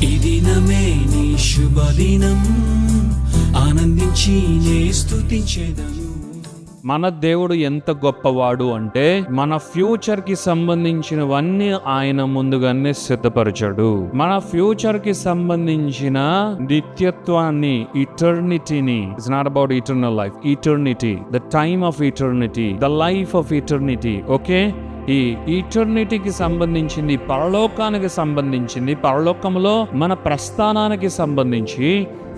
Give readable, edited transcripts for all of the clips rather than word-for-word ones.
ఈ దినమే నీ శుభదినం, ఆనందించి నే స్తుతించెదను. మన దేవుడు ఎంత గొప్పవాడు అంటే మన ఫ్యూచర్ కి సంబంధించినవన్నీ ఆయన ముందుగానే సిద్ధపరచాడు. మన ఫ్యూచర్ కి సంబంధించిన నిత్యత్వాన్ని, ఇటర్నిటీని, it's not about eternal life, eternity, the time of eternity, the life of eternity. Okay, ఈ ఈటర్నిటీకి సంబంధించింది, పరలోకానికి సంబంధించింది, పరలోకంలో మన ప్రస్థానానికి సంబంధించి,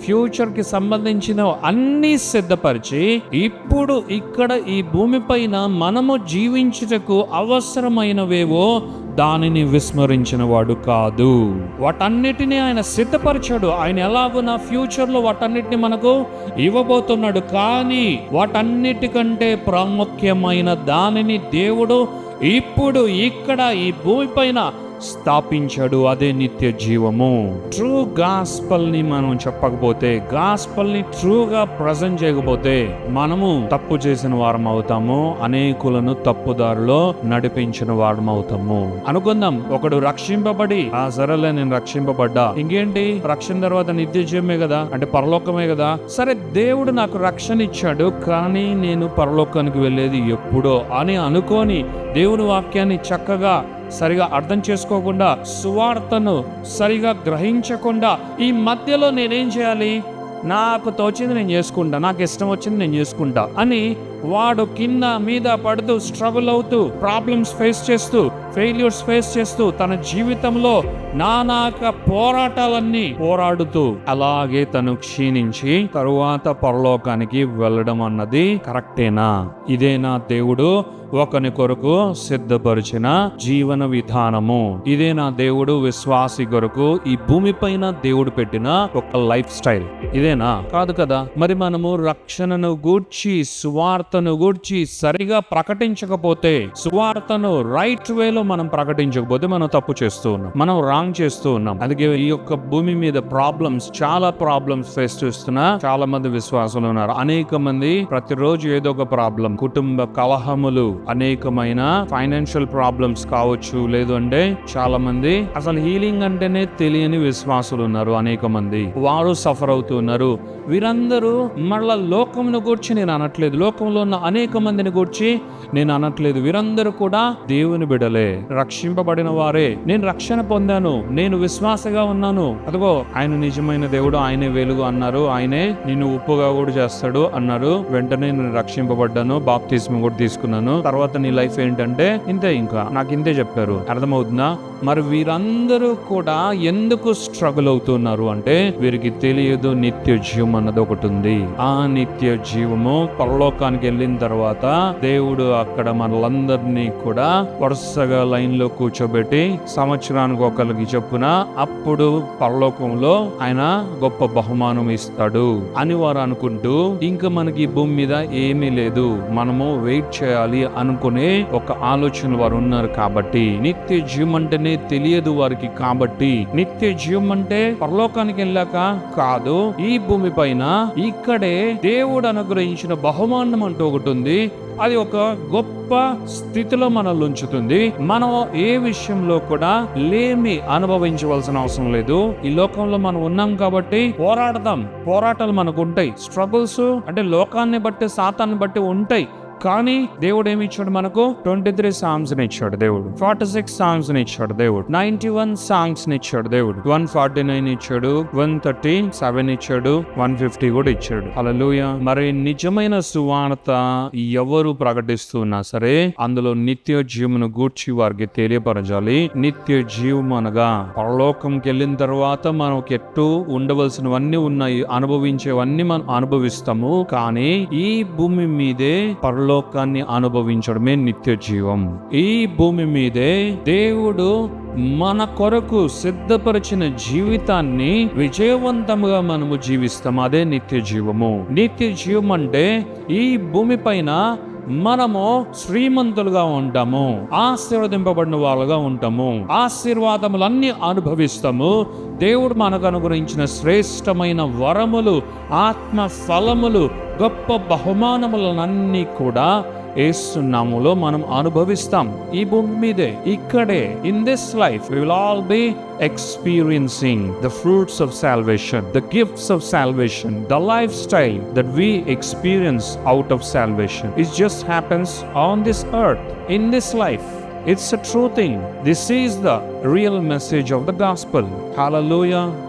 ఫ్యూచర్ కి సంబంధించిన అన్ని సిద్ధపరిచి ఇప్పుడు ఇక్కడ ఈ భూమిపైన మనము జీవించుటకు అవసరమైనవేవో దానిని విస్మరించిన వాడు కాదు. వాటన్నిటిని ఆయన సిద్ధపరిచాడు. ఆయన ఎలాగో నా ఫ్యూచర్ లో వాటన్నిటిని మనకు ఇవ్వబోతున్నాడు. కానీ వాటన్నిటికంటే ప్రాముఖ్యమైన దానిని దేవుడు ఇప్పుడు ఇక్కడ ఈ భూమిపైన స్థాపించాడు. అదే నిత్య జీవము. ట్రూ గాస్పల్ ని మనం చెప్పకపోతే, గాస్పల్ ని ట్రూగా ప్రజెంట్ చేయకపోతే మనము తప్పు చేసిన వారం అవుతాము, అనేకులను తప్పుదారిలో నడిపించిన వారం అవుతాము. అనుకుందాం, ఒకడు రక్షింపబడి సరేలే నేను రక్షింపబడ్డా, ఇంకేంటి రక్షణ తర్వాత నిత్య జీవమే కదా, అంటే పరలోకమే కదా, సరే దేవుడు నాకు రక్షణ ఇచ్చాడు కానీ నేను పరలోకానికి వెళ్ళేది ఎప్పుడో అని అనుకొని దేవుని వాక్యాన్ని చక్కగా సరిగా అర్థం చేసుకోకుండా, సువార్తను సరిగా గ్రహించకుండా ఈ మధ్యలో నేనేం చేయాలి, నాకు తోచింది నేను చేసుకుంటా, నాకు ఇష్టం వచ్చింది నేను చేసుకుంటా అని వాడు కింద మీద పడుతూ, స్ట్రగుల్ అవుతూ, ప్రాబ్లమ్స్ ఫేస్ చేస్తూ, ఫెయిల్యూర్స్ ఫేస్ చేస్తూ, తన జీవితంలో నానాక పోరాటాలన్నీ పోరాడుతూ అలాగే తను క్షీణించి తరువాత పరలోకానికి వెళ్ళడం అన్నది కరెక్టేనా? ఇదేనా దేవుడు ఒకని కొరకు సిద్ధపరిచిన జీవన విధానము? ఇదే నా దేవుడు విశ్వాసి కొరకు ఈ భూమిపైన దేవుడు పెట్టిన ఒక లైఫ్ స్టైల్ ఇదేనా? కాదు కదా. మరి మనము రక్షణను గూర్చి, సువార్తను గూర్చి సరిగా ప్రకటించకపోతే, సువార్తను రైట్ వేలో మనం ప్రకటించకపోతే మనం తప్పు చేస్తూ ఉన్నాం, మనం రాంగ్ చేస్తూ ఉన్నాం. అందుకే ఈ యొక్క భూమి మీద ప్రాబ్లమ్స్, చాలా ప్రాబ్లమ్స్ ఫేస్ చేస్తున్న చాలా మంది విశ్వాసులు ఉన్నారు. అనేక మంది ప్రతిరోజు ఏదో ఒక ప్రాబ్లం, కుటుంబ కలహములు, అనేకమైన ఫైనాన్షియల్ ప్రాబ్లమ్స్ కావచ్చు, లేదు అంటే చాలా మంది అసలు హీలింగ్ అంటేనే తెలియని విశ్వాసులు ఉన్నారు. అనేక మంది వారు సఫర్ అవుతున్నారు. వీరందరూ మళ్ళా లోకమును గూర్చి నేను అనట్లేదు, లోకంలో ఉన్న అనేక మందిని గూర్చి నేను అనట్లేదు. వీరందరూ కూడా దేవుని బిడలే, రక్షింపబడిన వారే. నేను రక్షణ పొందాను, నేను విశ్వాసగా ఉన్నాను, అదిగో ఆయన నిజమైన దేవుడు, ఆయనే వెలుగు అన్నారు, ఆయనే నిన్ను ఉప్పుగా కూడా చేస్తాడు అన్నారు. వెంటనే నేను రక్షింపబడ్డాను, బాప్తిస్మం కూడా తీసుకున్నాను, తర్వాత నీ లైఫ్ ఏంటంటే ఇంతే, ఇంకా నాకు ఇంతే చెప్పారు. అర్థమవుతుందా? మరి వీరందరూ కూడా ఎందుకు స్ట్రగుల్ అవుతున్నారు అంటే వీరికి తెలియదు నిత్య జీవం అన్నది ఒకటి ఉంది. ఆ నిత్య జీవము పరలోకానికి వెళ్ళిన తర్వాత దేవుడు అక్కడ మనలందరినీ కూడా వరుసగా లైన్ లో కూర్చోబెట్టి సంవత్సరానికి ఒకరికి చెప్పున అప్పుడు పరలోకంలో ఆయన గొప్ప బహుమానం ఇస్తాడు అని వారు అనుకుంటూ, ఇంకా మనకి భూమి మీద ఏమీ లేదు, మనము వెయిట్ చేయాలి అనుకునే ఒక ఆలోచన వారు ఉన్నారు. కాబట్టి నిత్య జీవం అంటేనే తెలియదు వారికి. కాబట్టి నిత్య జీవం అంటే పరలోకానికి వెళ్ళాక కాదు, ఈ భూమి పైన ఇక్కడే దేవుడు అనుగ్రహించిన బహుమానం అంటూ ఒకటి ఉంది. అది ఒక గొప్ప స్థితిలో మనల్ని ఉంచుతుంది. మనం ఏ విషయంలో కూడా లేమి అనుభవించవలసిన అవసరం లేదు. ఈ లోకంలో మనం ఉన్నాం కాబట్టి పోరాడదాం, పోరాటాలు మనకు ఉంటాయి, స్ట్రగుల్స్ అంటే లోకాన్ని బట్టి, సాతాన్ని బట్టి ఉంటాయి. కానీ దేవుడు ఏమి ఇచ్చాడు మనకు? 23 సాంగ్స్ ని ఇచ్చాడు దేవుడు, 46 సాంగ్స్ ని ఇచ్చాడు దేవుడు, 91 సాంగ్స్ ని ఇచ్చాడు దేవుడు, 149 ఇచ్చాడు, 137 ఇచ్చాడు, 150 కూడా ఇచ్చాడు. హల్లెలూయా. మరి నిజమైన సువార్త ఎవరు ప్రకటిస్తున్నా సరే అందులో నిత్య జీవమును గూర్చి వారికి తెలియపరచాలి. నిత్య జీవం అనగా పరలోకంకి వెళ్ళిన తర్వాత మనకి ఎట్టు ఉండవలసినవన్నీ ఉన్నాయి, అనుభవించేవన్నీ మనం అనుభవిస్తాము. కానీ ఈ భూమి మీదే పరలోకాన్ని అనుభవించడమే నిత్య జీవం. ఈ భూమి మీదే దేవుడు మన కొరకు సిద్ధపరిచిన జీవితాన్ని విజయవంతంగా మనము జీవిస్తాం. అదే నిత్య జీవము. నిత్య జీవం అంటే ఈ భూమి పైన మనము శ్రీమంతులుగా ఉంటాము, ఆశీర్వదింపబడిన వాళ్ళుగా ఉంటాము, ఆశీర్వాదములన్నీ అనుభవిస్తాము. దేవుడు మనకు అనుగ్రహించిన శ్రేష్టమైన వరములు, ఆత్మ ఫలములు, గొప్ప బహుమానములన్నీ కూడా యేసు నామములో మనం అనుభవిస్తాం. ఈ భూమి మీదే, ఇక్కడే, in this life we will all be experiencing the fruits of salvation, the gifts of salvation, the lifestyle that we experience out of salvation. It just happens on this earth, in this life. It's a true thing. This is the real message of the gospel. Hallelujah.